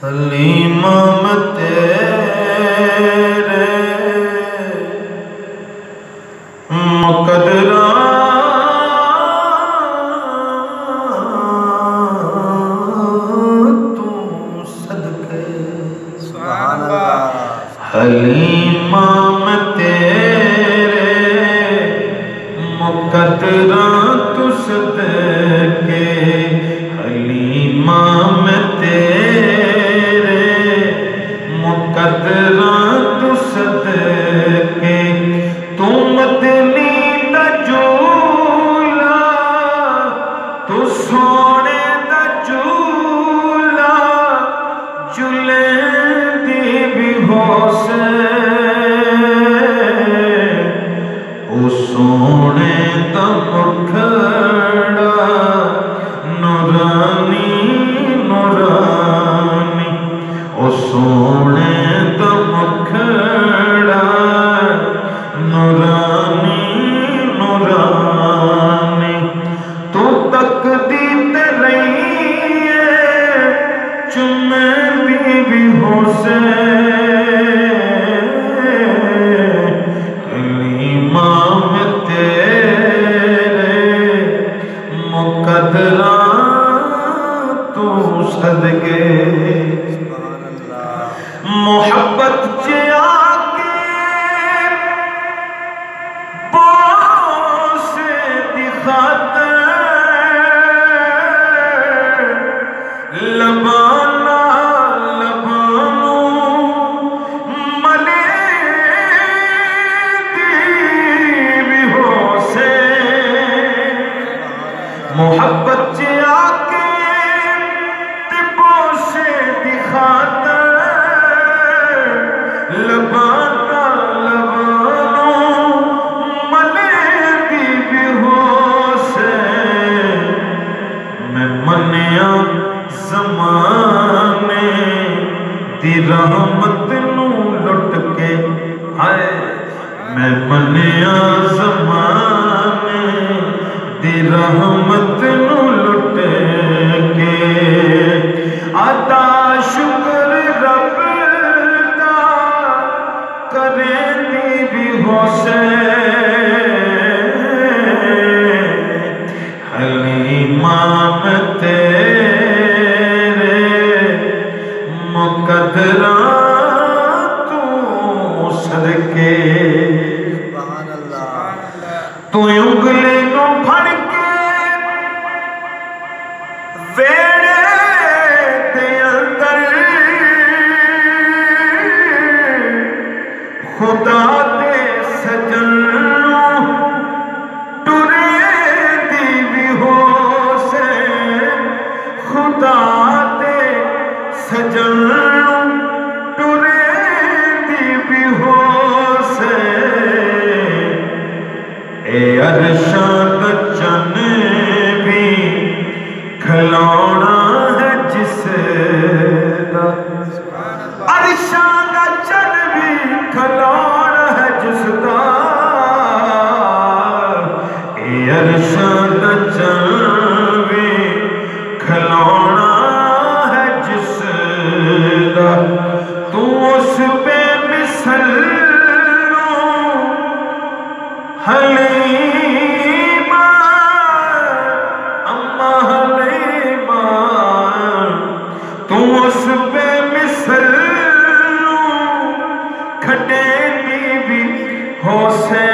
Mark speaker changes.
Speaker 1: हलीमा में तेरे मुकदरा तू सदके सुभान अल्लाह। हलीमा में तेरे मुकदरा तू सदके हलीमा में तेरे मुकदरा तू सदके तू मदनी दा झूला तू सोने दा झूला झूले दी भी होसे ओ सोने दा मुखड़ा नूरानी नूरानी ओ सोने दा मुखड़ा नूरानी नूरानी तू तकदी ते रही है चुम्मे भी होसे हलीमा में तेरे मुकदरा तू सदके मोहब्बत च आके बोस दिखाते लबाना लबानो मले भी होसे मोहब्बत च आके बोसे दिखाते लबाना लबानो मले भी होसे मैं मनिया ज़माने दी रहमत नू लुट के हाय मैं मनिया ज़माने दी रहमत नू लुट के अदा शुक्र रब दा करे दी भी होसे हलीमा में तेरे मुकदरा तू सदके तू उंगली नू फड़ के वेड़े दे अंदर खुदा दे सजन टुरे दी भी होसे खुदा दे सजन टुरे दी भी होसे ए अरशाद चन भी खिलौना है जिसदा अरशाद चन भी खिलौना है जिसदा ए अरशाद चन भी खिलौना है जिसदा तू उस पे मिसल हलीमा अम्मा हलीमा तू उस पे मिसल खटे भी होसे